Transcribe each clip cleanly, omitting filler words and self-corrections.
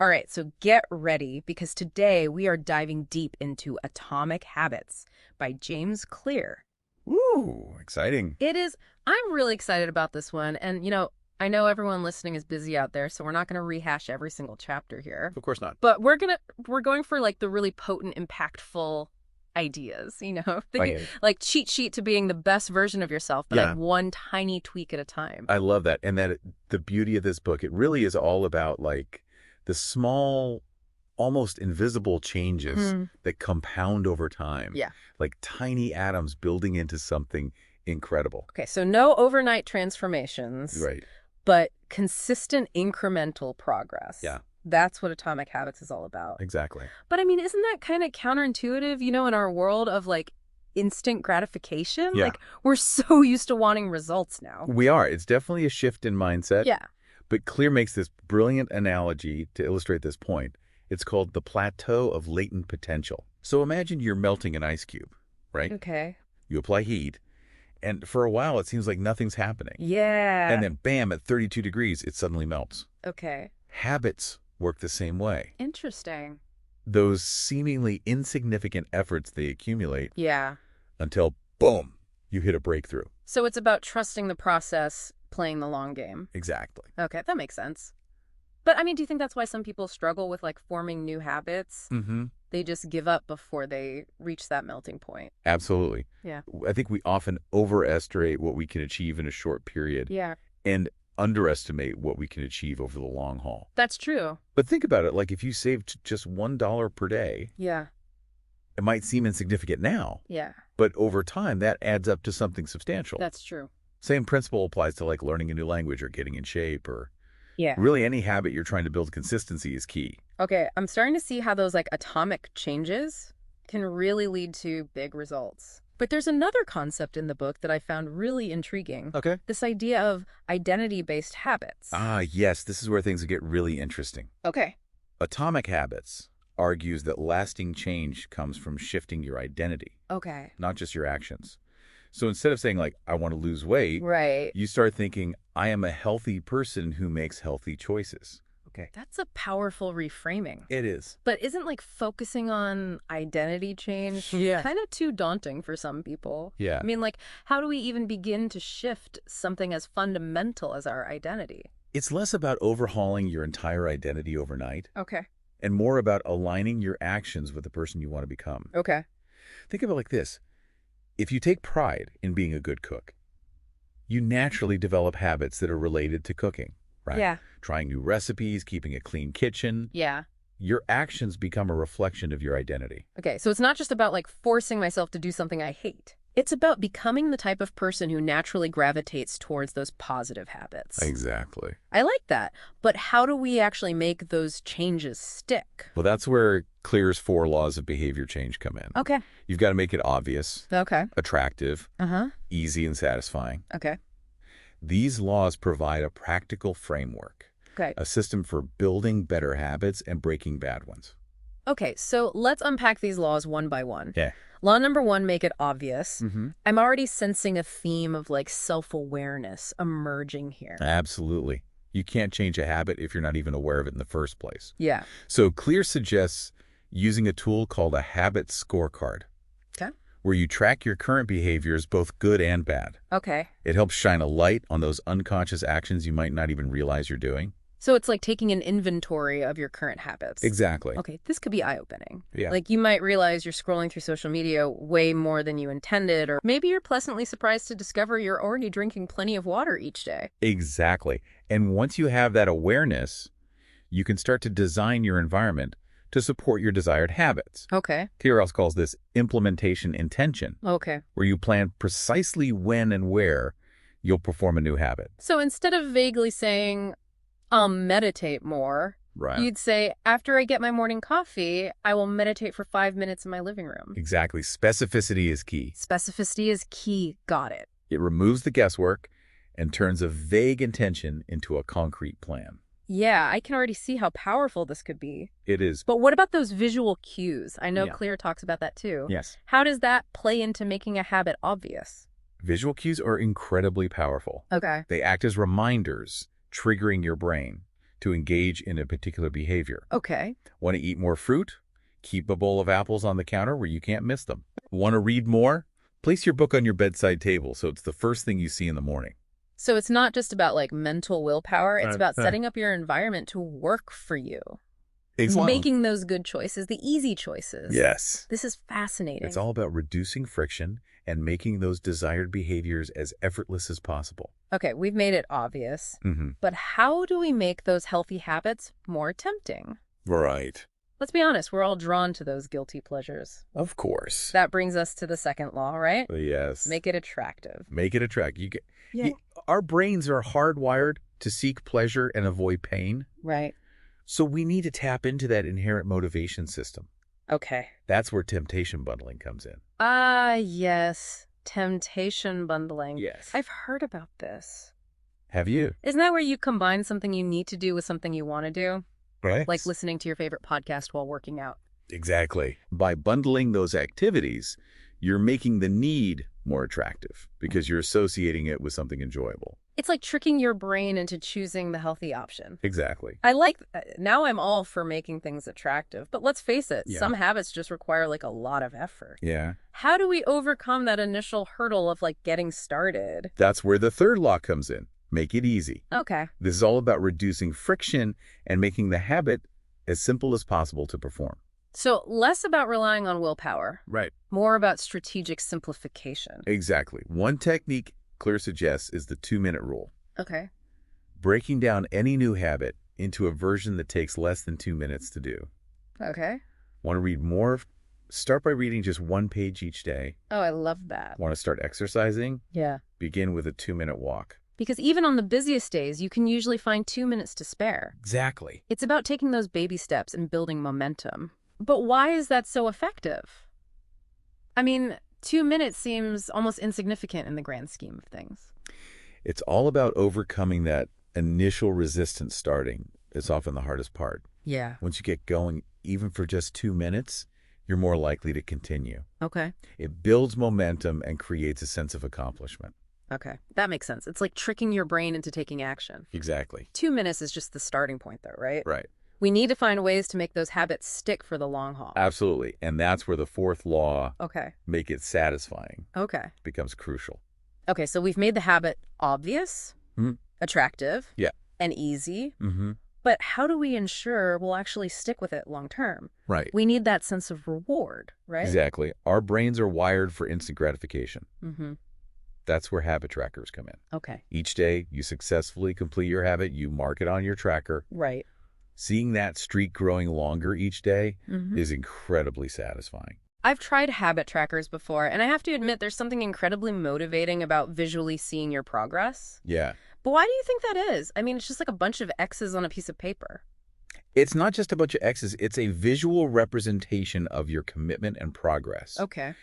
All right, so get ready because today we are diving deep into Atomic Habits by James Clear. Ooh, exciting. I'm really excited about this one. And, I know everyone listening is busy out there, so we're not going to rehash every single chapter here. Of course not. But we're going for like the really potent, impactful ideas, I get it. like cheat sheet to being the best version of yourself, but Yeah. like one tiny tweak at a time. I love that. And the beauty of this book, it really is all about like the small, almost invisible changes Hmm. that compound over time. Yeah. Like tiny atoms building into something incredible. Okay, so no overnight transformations. Right. But consistent incremental progress. Yeah. That's what Atomic Habits is all about. Exactly. But I mean, isn't that kind of counterintuitive, in our world of like instant gratification? Yeah. Like we're so used to wanting results now. We are. It's definitely a shift in mindset. Yeah. But Clear makes this brilliant analogy to illustrate this point. It's called the plateau of latent potential. So imagine you're melting an ice cube, right? Okay. You apply heat, and for a while it seems like nothing's happening. Yeah. And then bam, at 32 degrees, it suddenly melts. Okay. Habits work the same way. Interesting. Those seemingly insignificant efforts, they accumulate Yeah. until, boom, you hit a breakthrough. So it's about trusting the process, playing the long game. Exactly. Okay, that makes sense. But I mean, do you think that's why some people struggle with like forming new habits? Mm-hmm. They just give up before they reach that melting point. Absolutely. Yeah. I think we often overestimate what we can achieve in a short period Yeah. and underestimate what we can achieve over the long haul. That's true. But think about it, like if you saved just $1 per day, Yeah. it might seem insignificant now, Yeah. but over time that adds up to something substantial. That's true. Same principle applies to like learning a new language or getting in shape, or Yeah. really any habit you're trying to build. Consistency is key. Okay, I'm starting to see how those like atomic changes can really lead to big results. But there's another concept in the book that I found really intriguing. Okay. This idea of identity-based habits. Ah, yes, this is where things get really interesting. Okay. Atomic Habits argues that lasting change comes from shifting your identity, Okay. not just your actions. So instead of saying like, I want to lose weight, Right. you start thinking, I am a healthy person who makes healthy choices. Okay. That's a powerful reframing. It is. But isn't like focusing on identity change Yeah. kind of too daunting for some people? Yeah. I mean, like, how do we even begin to shift something as fundamental as our identity? It's less about overhauling your entire identity overnight Okay. and more about aligning your actions with the person you want to become. Okay. Think of it like this. If you take pride in being a good cook, you naturally develop habits that are related to cooking, right? Yeah. Trying new recipes, keeping a clean kitchen. Yeah. Your actions become a reflection of your identity. Okay, so it's not just about like forcing myself to do something I hate. It's about becoming the type of person who naturally gravitates towards those positive habits. Exactly. I like that. But how do we actually make those changes stick? Well, that's where Clear's 4 laws of behavior change come in. Okay. You've got to make it obvious, Okay. attractive, Uh-huh. easy, and satisfying. Okay. These laws provide a practical framework, Okay. a system for building better habits and breaking bad ones. Okay, so let's unpack these laws one by one. Yeah. Law number 1, make it obvious. Mm-hmm. I'm already sensing a theme of like self-awareness emerging here. Absolutely. You can't change a habit if you're not even aware of it in the first place. Yeah. So Clear suggests using a tool called a habit scorecard, Okay. where you track your current behaviors, both good and bad. Okay. It helps shine a light on those unconscious actions you might not even realize you're doing. So it's like taking an inventory of your current habits. Exactly. Okay, this could be eye-opening. Yeah. Like you might realize you're scrolling through social media way more than you intended, or maybe you're pleasantly surprised to discover you're already drinking plenty of water each day. Exactly. And once you have that awareness, you can start to design your environment to support your desired habits. Okay. Clear also calls this implementation intention, Okay. where you plan precisely when and where you'll perform a new habit. So instead of vaguely saying, I'll meditate more, Right. you'd say, after I get my morning coffee, I will meditate for 5 minutes in my living room. Exactly. Specificity is key. Specificity is key. Got it. It removes the guesswork and turns a vague intention into a concrete plan. Yeah, I can already see how powerful this could be. It is. But what about those visual cues? I know Yeah. Clear talks about that too. Yes. How does that play into making a habit obvious? Visual cues are incredibly powerful. Okay. They act as reminders, triggering your brain. to engage in a particular behavior. Okay. Want to eat more fruit? Keep a bowl of apples on the counter where you can't miss them. Want to read more? Place your book on your bedside table so it's the first thing you see in the morning. So it's not just about like mental willpower, it's about setting up your environment to work for you. Excellent. Making those good choices, the easy choices. Yes. This is fascinating. It's all about reducing friction and making those desired behaviors as effortless as possible. Okay, we've made it obvious. Mm-hmm. But how do we make those healthy habits more tempting? Right. Let's be honest, we're all drawn to those guilty pleasures. Of course. That brings us to the second law, right? Yes. Make it attractive. Make it attractive. Our brains are hardwired to seek pleasure and avoid pain. Right. So we need to tap into that inherent motivation system. Okay. That's where temptation bundling comes in. Ah, yes. Temptation bundling. Yes. I've heard about this. Have you? Isn't that where you combine something you need to do with something you want to do? Right. Like listening to your favorite podcast while working out. Exactly. By bundling those activities, you're making the need more attractive because you're associating it with something enjoyable. It's like tricking your brain into choosing the healthy option. Exactly. Now I'm all for making things attractive, but let's face it, Yeah. some habits just require like a lot of effort. Yeah. How do we overcome that initial hurdle of like getting started? That's where the third law comes in. Make it easy. Okay. This is all about reducing friction and making the habit as simple as possible to perform. So less about relying on willpower, Right. more about strategic simplification. Exactly. One technique Clear suggests is the 2-minute rule. Okay. Breaking down any new habit into a version that takes less than 2 minutes to do. Okay. Want to read more? Start by reading just 1 page each day. Oh, I love that. Want to start exercising? Yeah. Begin with a 2-minute walk. Because even on the busiest days, you can usually find 2 minutes to spare. Exactly. It's about taking those baby steps and building momentum. But why is that so effective? I mean, 2 minutes seems almost insignificant in the grand scheme of things. It's all about overcoming that initial resistance starting. It's often the hardest part. Yeah. Once you get going, even for just 2 minutes, you're more likely to continue. Okay. It builds momentum and creates a sense of accomplishment. Okay. That makes sense. It's like tricking your brain into taking action. Exactly. 2 minutes is just the starting point, though, right? Right. We need to find ways to make those habits stick for the long haul. Absolutely. And that's where the fourth law, Okay. make it satisfying, Okay. becomes crucial. Okay, so we've made the habit obvious, attractive, Yeah. and easy. Mm-hmm. But how do we ensure we'll actually stick with it long term? Right. We need that sense of reward, right? Exactly. Our brains are wired for instant gratification. Mm-hmm. That's where habit trackers come in. Okay. Each day you successfully complete your habit, you mark it on your tracker. Right. Seeing that streak growing longer each day Mm-hmm. is incredibly satisfying. I've tried habit trackers before, and I have to admit there's something incredibly motivating about visually seeing your progress. Yeah. But why do you think that is? I mean, it's just like a bunch of X's on a piece of paper. It's not just a bunch of X's, it's a visual representation of your commitment and progress. Okay.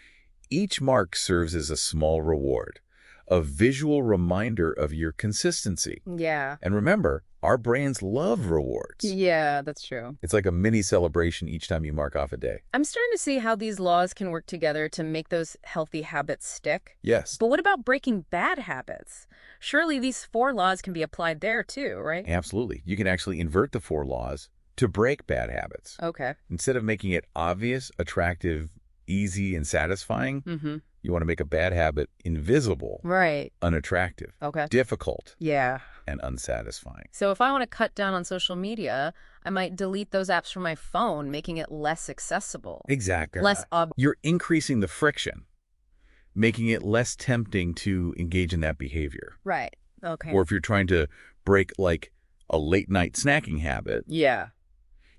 Each mark serves as a small reward, a visual reminder of your consistency. Yeah. And remember, our brains love rewards. Yeah, that's true. It's like a mini celebration each time you mark off a day. I'm starting to see how these laws can work together to make those healthy habits stick. Yes. But what about breaking bad habits? Surely these 4 laws can be applied there too, right? Absolutely. You can actually invert the 4 laws to break bad habits. Okay. Instead of making it obvious, attractive, easy, and satisfying, Mm-hmm. you want to make a bad habit invisible, Right. unattractive, Okay. difficult, Yeah. and unsatisfying. So if I want to cut down on social media, I might delete those apps from my phone, making it less accessible. Exactly. Less You're increasing the friction, making it less tempting to engage in that behavior. Right. Okay. Or if you're trying to break like a late night snacking habit, Yeah.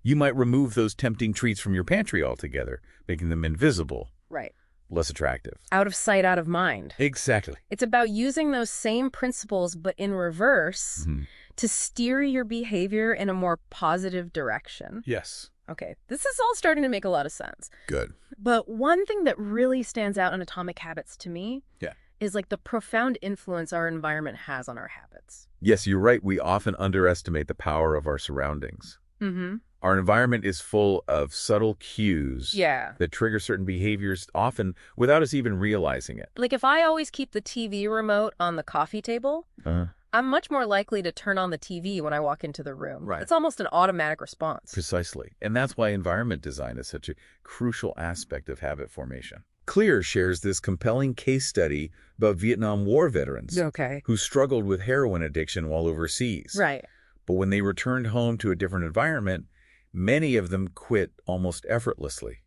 you might remove those tempting treats from your pantry altogether, making them invisible, Right. less attractive. Out of sight, out of mind. Exactly. It's about using those same principles, but in reverse, Mhm. to steer your behavior in a more positive direction. Yes. Okay, this is all starting to make a lot of sense. Good. But one thing that really stands out in Atomic Habits to me Yeah. is like the profound influence our environment has on our habits. Yes, you're right. We often underestimate the power of our surroundings. Mm-hmm. Our environment is full of subtle cues Yeah. that trigger certain behaviors, often without us even realizing it. Like if I always keep the TV remote on the coffee table, I'm much more likely to turn on the TV when I walk into the room. Right. It's almost an automatic response. Precisely. And that's why environment design is such a crucial aspect of habit formation. Clear shares this compelling case study about Vietnam War veterans Okay. who struggled with heroin addiction while overseas. Right. But when they returned home to a different environment, many of them quit almost effortlessly.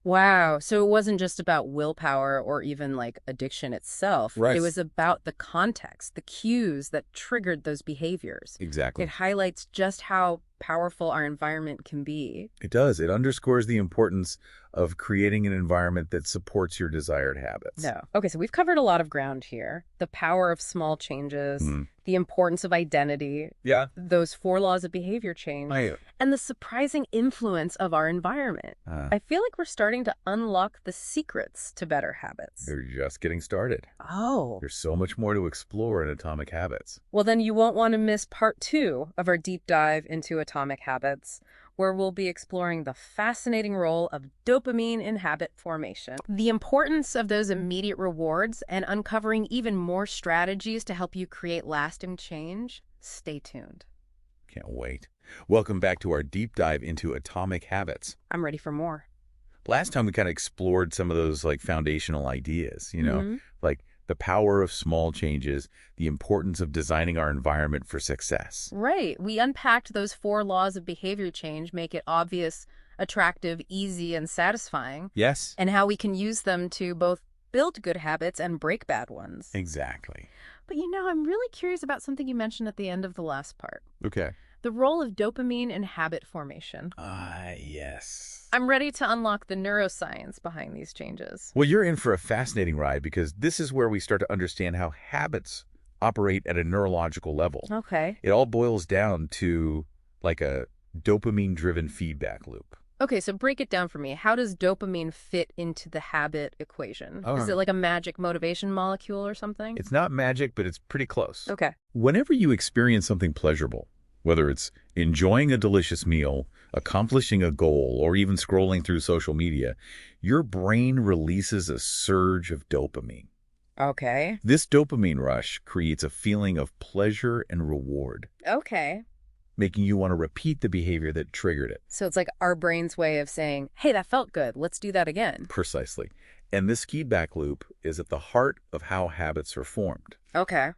Wow. So it wasn't just about willpower or even like addiction itself. Right. It was about the context, the cues that triggered those behaviors. Exactly. It highlights just how powerful our environment can be. It does. It underscores the importance of creating an environment that supports your desired habits. No. Okay, so we've covered a lot of ground here. The power of small changes, the importance of identity, Yeah. those 4 laws of behavior change, and the surprising influence of our environment. I feel like we're starting to unlock the secrets to better habits. They're just getting started. Oh. There's so much more to explore in Atomic Habits. Well, then you won't want to miss part 2 of our deep dive into Atomic Habits, where we'll be exploring the fascinating role of dopamine in habit formation, the importance of those immediate rewards, and uncovering even more strategies to help you create lasting change. Stay tuned. Can't wait. Welcome back to our deep dive into Atomic Habits. I'm ready for more. Last time we kind of explored some of those like foundational ideas, like the power of small changes, the importance of designing our environment for success. Right. We unpacked those 4 laws of behavior change, make it obvious, attractive, easy, and satisfying. Yes. And how we can use them to both build good habits and break bad ones. Exactly. But I'm really curious about something you mentioned at the end of the last part. Okay. The role of dopamine in habit formation. Yes. I'm ready to unlock the neuroscience behind these changes. Well, you're in for a fascinating ride because this is where we start to understand how habits operate at a neurological level. Okay. It all boils down to like a dopamine-driven feedback loop. Okay, so break it down for me. How does dopamine fit into the habit equation? Oh. Is it like a magic motivation molecule or something? It's not magic, but it's pretty close. Okay. Whenever you experience something pleasurable, whether it's enjoying a delicious meal, accomplishing a goal, or even scrolling through social media, your brain releases a surge of dopamine. Okay. This dopamine rush creates a feeling of pleasure and reward, Okay. making you want to repeat the behavior that triggered it. So it's like our brain's way of saying, hey, that felt good. Let's do that again. Precisely. And this feedback loop is at the heart of how habits are formed. Okay.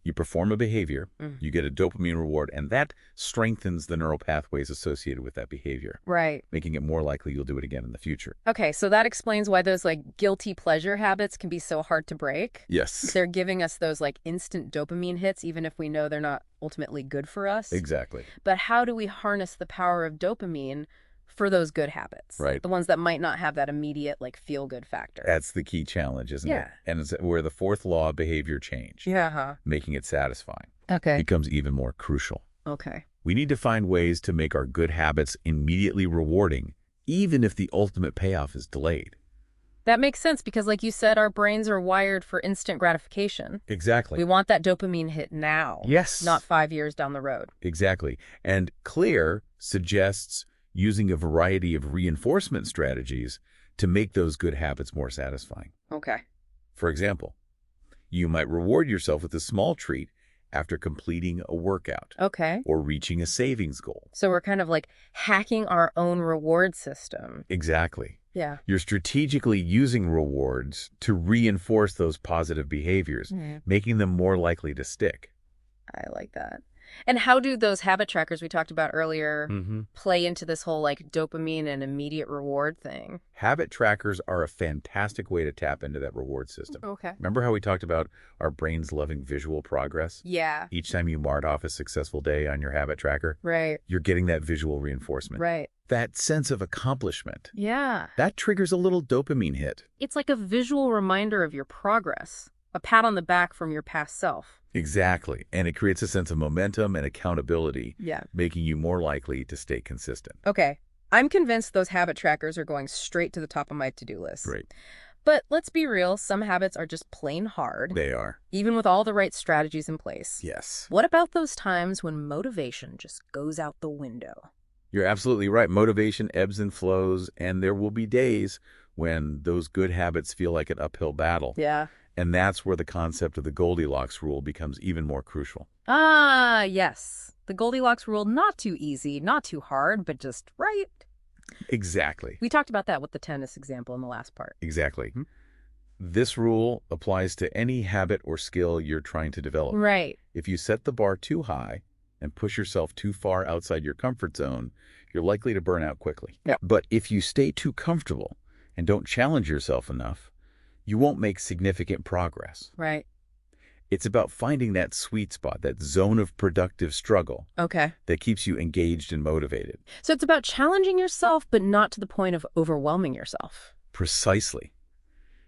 You perform a behavior, you get a dopamine reward, and that strengthens the neural pathways associated with that behavior, Right. making it more likely you'll do it again in the future. Okay, so that explains why those like guilty pleasure habits can be so hard to break. Yes. They're giving us those like instant dopamine hits, even if we know they're not ultimately good for us. Exactly. But how do we harness the power of dopamine for those good habits? Right. The ones that might not have that immediate like feel-good factor. That's the key challenge, isn't it? Yeah. And it's where the 4th law of behavior change, Yeah. making it satisfying, Okay. becomes even more crucial. Okay. We need to find ways to make our good habits immediately rewarding, even if the ultimate payoff is delayed. That makes sense because like you said, our brains are wired for instant gratification. Exactly. We want that dopamine hit now. Yes. Not 5 years down the road. Exactly. And Clear suggests using a variety of reinforcement strategies to make those good habits more satisfying. Okay. For example, you might reward yourself with a small treat after completing a workout Okay. or reaching a savings goal. So we're kind of like hacking our own reward system. Exactly. Yeah. You're strategically using rewards to reinforce those positive behaviors, making them more likely to stick. I like that. And how do those habit trackers we talked about earlier play into this whole like dopamine and immediate reward thing? Habit trackers are a fantastic way to tap into that reward system. Okay. Remember how we talked about our brains loving visual progress? Yeah. Each time you mark off a successful day on your habit tracker, Right. you're getting that visual reinforcement. Right. That sense of accomplishment. Yeah. That triggers a little dopamine hit. It's like a visual reminder of your progress, a pat on the back from your past self. Exactly. And it creates a sense of momentum and accountability, Yeah. making you more likely to stay consistent. Okay. I'm convinced those habit trackers are going straight to the top of my to-do list. Great. But let's be real, some habits are just plain hard, They are. even with all the right strategies in place. Yes. What about those times when motivation just goes out the window? You're absolutely right. Motivation ebbs and flows, and there will be days when those good habits feel like an uphill battle. Yeah. And that's where the concept of the Goldilocks rule becomes even more crucial. Ah, yes. The Goldilocks rule, not too easy, not too hard, but just right. Exactly. We talked about that with the tennis example in the last part. Exactly. This rule applies to any habit or skill you're trying to develop. Right. If you set the bar too high and push yourself too far outside your comfort zone, you're likely to burn out quickly. Yeah. But if you stay too comfortable and don't challenge yourself enough, you won't make significant progress. Right. It's about finding that sweet spot, that zone of productive struggle Okay. that keeps you engaged and motivated. So it's about challenging yourself, but not to the point of overwhelming yourself. Precisely.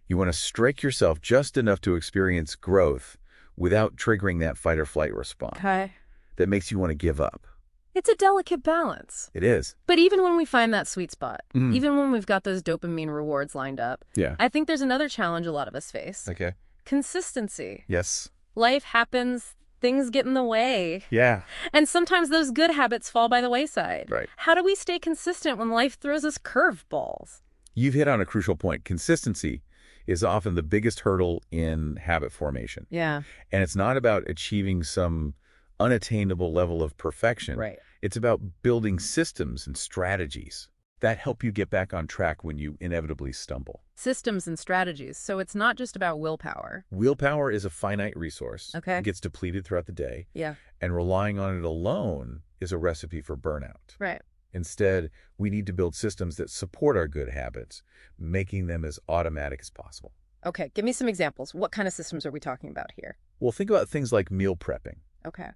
You want to strike yourself just enough to experience growth without triggering that fight or flight response Okay. that makes you want to give up. It's a delicate balance. It is. But even when we find that sweet spot, Mhm. even when we've got those dopamine rewards lined up, Yeah. I think there's another challenge a lot of us face. Okay. Consistency. Yes. Life happens, things get in the way, Yeah. and sometimes those good habits fall by the wayside. Right. How do we stay consistent when life throws us curveballs? You've hit on a crucial point. Consistency is often the biggest hurdle in habit formation. Yeah. And it's not about achieving some unattainable level of perfection. Right. It's about building systems and strategies that help you get back on track when you inevitably stumble. Systems and strategies. So it's not just about willpower. Willpower is a finite resource. Okay. It gets depleted throughout the day, Yeah. and relying on it alone is a recipe for burnout. Right. Instead, we need to build systems that support our good habits, making them as automatic as possible. Okay. Give me some examples. What kind of systems are we talking about here? Well, think about things like meal prepping. Okay.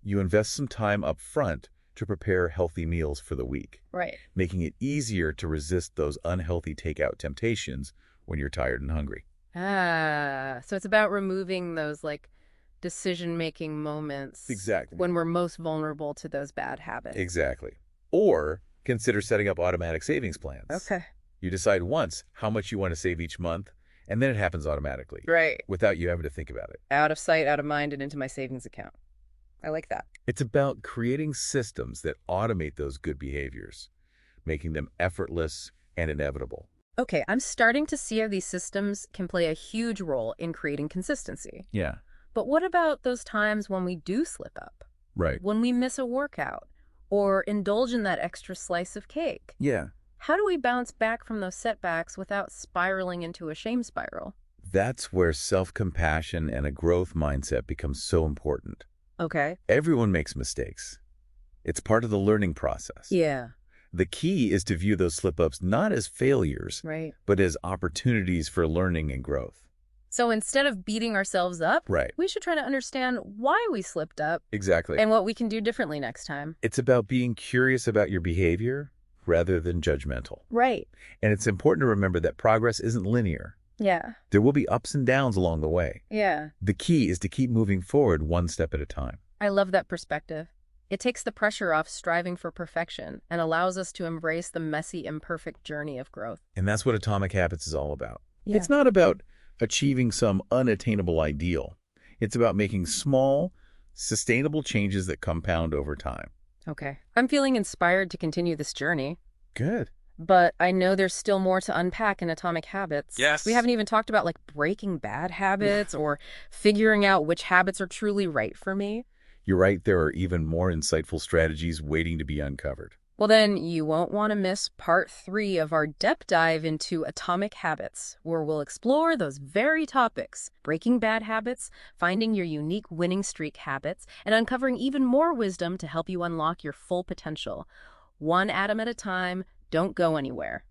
You invest some time up front to prepare healthy meals for the week, Right. making it easier to resist those unhealthy takeout temptations when you're tired and hungry. Ah, so it's about removing those decision-making moments. Exactly. When we're most vulnerable to those bad habits. Exactly. Or consider setting up automatic savings plans. Okay. You decide once how much you want to save each month, and then it happens automatically Right. without you having to think about it. Out of sight, out of mind, and into my savings account. I like that. It's about creating systems that automate those good behaviors, making them effortless and inevitable. Okay, I'm starting to see how these systems can play a huge role in creating consistency. Yeah. But what about those times when we do slip up? Right. When we miss a workout or indulge in that extra slice of cake? Yeah. How do we bounce back from those setbacks without spiraling into a shame spiral? That's where self-compassion and a growth mindset becomes so important. Okay. Everyone makes mistakes. It's part of the learning process. Yeah. The key is to view those slip-ups not as failures, Right. but as opportunities for learning and growth. So instead of beating ourselves up, Right. we should try to understand why we slipped up Exactly. and what we can do differently next time. It's about being curious about your behavior rather than judgmental. Right. And it's important to remember that progress isn't linear. Yeah. There will be ups and downs along the way. Yeah. The key is to keep moving forward one step at a time. I love that perspective. It takes the pressure off striving for perfection and allows us to embrace the messy, imperfect journey of growth. And that's what Atomic Habits is all about. Yeah. It's not about achieving some unattainable ideal. It's about making small, sustainable changes that compound over time. Okay. I'm feeling inspired to continue this journey, Good. but I know there's still more to unpack in Atomic Habits. Yes. We haven't even talked about breaking bad habits or figuring out which habits are truly right for me. You're right, there are even more insightful strategies waiting to be uncovered. Well, then you won't want to miss part 3 of our depth dive into Atomic Habits, where we'll explore those very topics, breaking bad habits, finding your unique winning streak habits, and uncovering even more wisdom to help you unlock your full potential. One atom at a time, don't go anywhere.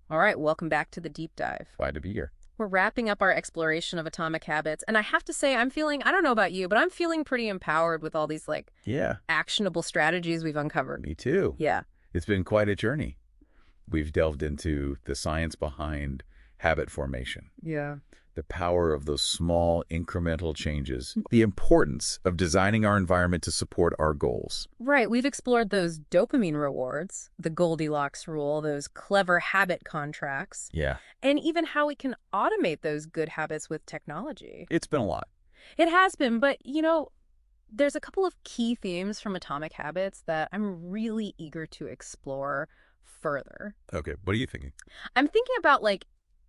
All right, welcome back to the deep dive. Glad to be here. We're wrapping up our exploration of Atomic Habits, and I have to say, I'm feeling, I don't know about you, but I'm feeling pretty empowered with all these Yeah, actionable strategies we've uncovered. me too. Yeah. It's been quite a journey. We've delved into the science behind habit formation, Yeah. the power of those small incremental changes, the importance of designing our environment to support our goals. Right. We've explored those dopamine rewards, the Goldilocks rule, those clever habit contracts, Yeah, and even how we can automate those good habits with technology. it's been a lot. It has been, but there's a couple of key themes from Atomic Habits that I'm really eager to explore further. Okay, what are you thinking? I'm thinking about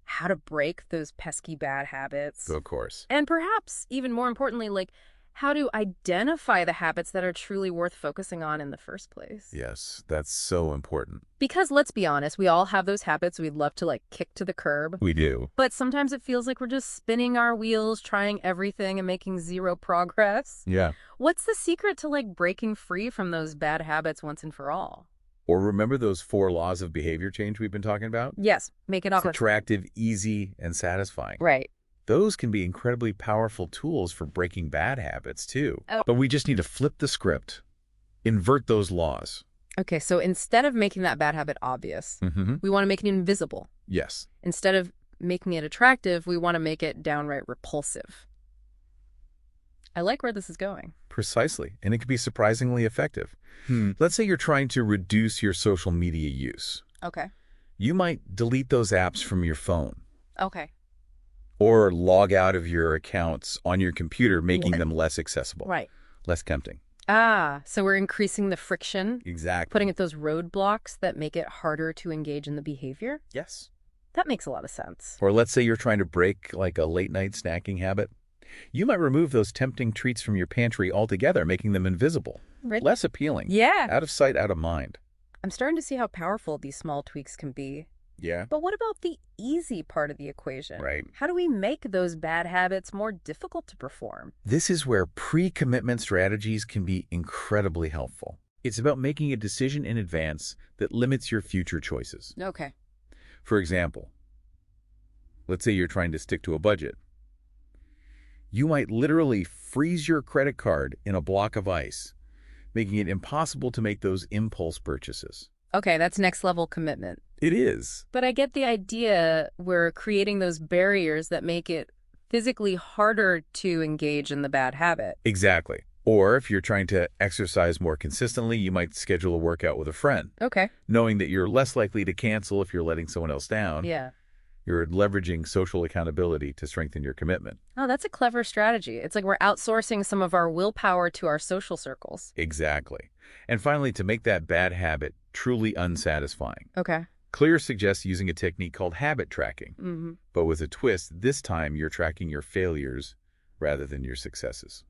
how to break those pesky bad habits, Of course. and perhaps even more importantly, like how to identify the habits that are truly worth focusing on in the first place. Yes, that's so important. Because let's be honest, we all have those habits we'd love to like kick to the curb. We do. But sometimes it feels like we're just spinning our wheels, trying everything and making zero progress. Yeah. What's the secret to like breaking free from those bad habits once and for all? Or remember those 4 laws of behavior change we've been talking about? Yes, make it It's awkward. attractive, easy, and satisfying. Right. Those can be incredibly powerful tools for breaking bad habits, too. Oh. But we just need to flip the script, invert those laws. Okay, so instead of making that bad habit obvious, Mm-hmm. we want to make it invisible. Yes. Instead of making it attractive, we want to make it downright repulsive. I like where this is going. Precisely. And it can be surprisingly effective. Let's say you're trying to reduce your social media use. Okay. You might delete those apps from your phone Okay. or log out of your accounts on your computer, making them less accessible, Right. less tempting. Ah, so we're increasing the friction, Exactly. putting at those roadblocks that make it harder to engage in the behavior? Yes. That makes a lot of sense. Or let's say you're trying to break like a late night snacking habit. You might remove those tempting treats from your pantry altogether, making them invisible, Right. less appealing, Yeah. out of sight, out of mind. I'm starting to see how powerful these small tweaks can be. Yeah. But what about the easy part of the equation? Right. How do we make those bad habits more difficult to perform? This is where pre-commitment strategies can be incredibly helpful. It's about making a decision in advance that limits your future choices. Okay. For example, let's say you're trying to stick to a budget. You might literally freeze your credit card in a block of ice, making it impossible to make those impulse purchases. Okay, that's next level commitment. It is. But I get the idea we're creating those barriers that make it physically harder to engage in the bad habit. Exactly. Or if you're trying to exercise more consistently, you might schedule a workout with a friend, Okay. knowing that you're less likely to cancel if you're letting someone else down. Yeah. You're leveraging social accountability to strengthen your commitment. Oh, that's a clever strategy. It's like we're outsourcing some of our willpower to our social circles. Exactly. And finally, to make that bad habit truly unsatisfying, Okay. Clear suggests using a technique called habit tracking. Mm-hmm. But with a twist, this time you're tracking your failures rather than your successes.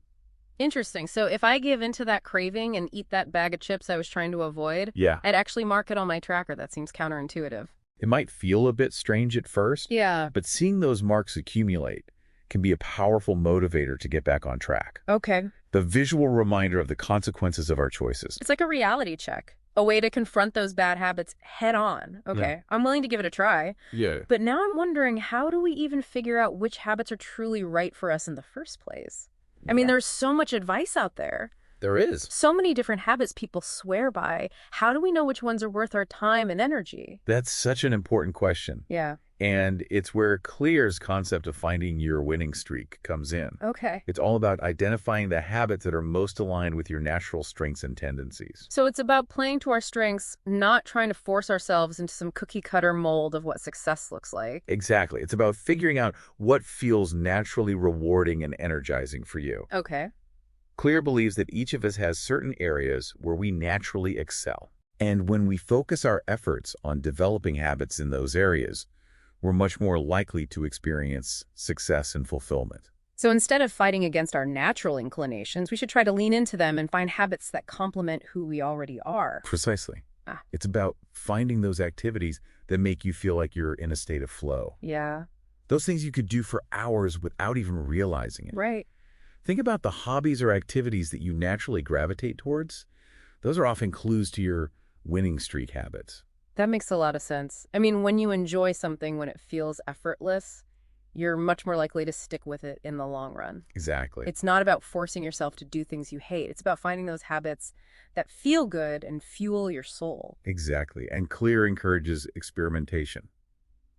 Interesting. So if I give into that craving and eat that bag of chips I was trying to avoid, Yeah. I'd actually mark it on my tracker. That seems counterintuitive. It might feel a bit strange at first, Yeah. but seeing those marks accumulate can be a powerful motivator to get back on track. Okay. The visual reminder of the consequences of our choices. It's like a reality check, a way to confront those bad habits head on. Okay. Yeah. I'm willing to give it a try. Yeah. But now I'm wondering, how do we even figure out which habits are truly right for us in the first place? I mean, there's so much advice out there. There is. So many different habits people swear by. How do we know which ones are worth our time and energy? That's such an important question. Yeah. And it's where Clear's concept of finding your winning streak comes in. Okay. It's all about identifying the habits that are most aligned with your natural strengths and tendencies. So it's about playing to our strengths, not trying to force ourselves into some cookie cutter mold of what success looks like. Exactly. It's about figuring out what feels naturally rewarding and energizing for you. Okay. Clear believes that each of us has certain areas where we naturally excel. And when we focus our efforts on developing habits in those areas, we're much more likely to experience success and fulfillment. So instead of fighting against our natural inclinations, we should try to lean into them and find habits that complement who we already are. Precisely. Ah. It's about finding those activities that make you feel like you're in a state of flow. Yeah. Those things you could do for hours without even realizing it. Right. Think about the hobbies or activities that you naturally gravitate towards. Those are often clues to your winning streak habits. That makes a lot of sense. I mean, when you enjoy something, when it feels effortless, you're much more likely to stick with it in the long run. Exactly. It's not about forcing yourself to do things you hate. It's about finding those habits that feel good and fuel your soul. Exactly. And Clear encourages experimentation.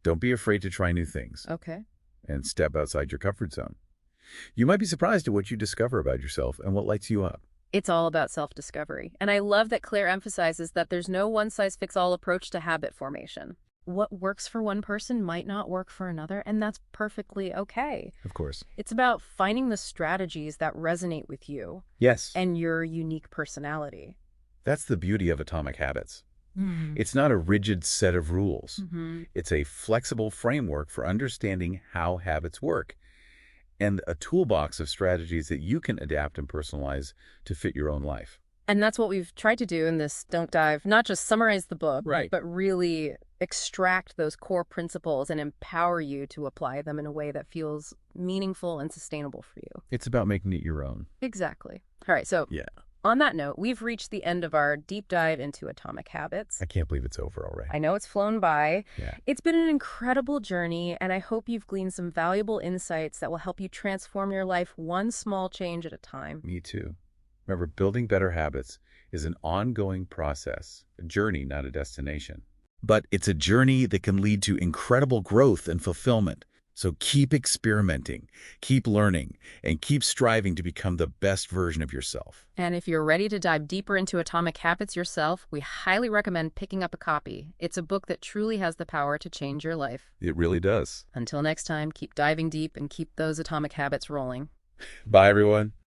Don't be afraid to try new things Okay. and step outside your comfort zone. You might be surprised at what you discover about yourself and what lights you up. It's all about self-discovery. And I love that Claire emphasizes that there's no one-size-fits-all approach to habit formation. What works for one person might not work for another, and that's perfectly okay. Of course. It's about finding the strategies that resonate with you Yes. and your unique personality. That's the beauty of Atomic Habits. It's not a rigid set of rules. Mm-hmm. It's a flexible framework for understanding how habits work and a toolbox of strategies that you can adapt and personalize to fit your own life. And that's what we've tried to do in this Don't Dive, not just summarize the book, Right. but really extract those core principles and empower you to apply them in a way that feels meaningful and sustainable for you. It's about making it your own. Exactly. All right, so Yeah. on that note, we've reached the end of our deep dive into atomic habits. I can't believe it's over already. I know it's flown by. Yeah. It's been an incredible journey, and I hope you've gleaned some valuable insights that will help you transform your life one small change at a time. Me too. Remember, building better habits is an ongoing process, a journey, not a destination. But it's a journey that can lead to incredible growth and fulfillment. So keep experimenting, keep learning, and keep striving to become the best version of yourself. And if you're ready to dive deeper into atomic habits yourself, we highly recommend picking up a copy. It's a book that truly has the power to change your life. It really does. Until next time, keep diving deep and keep those atomic habits rolling. Bye, everyone.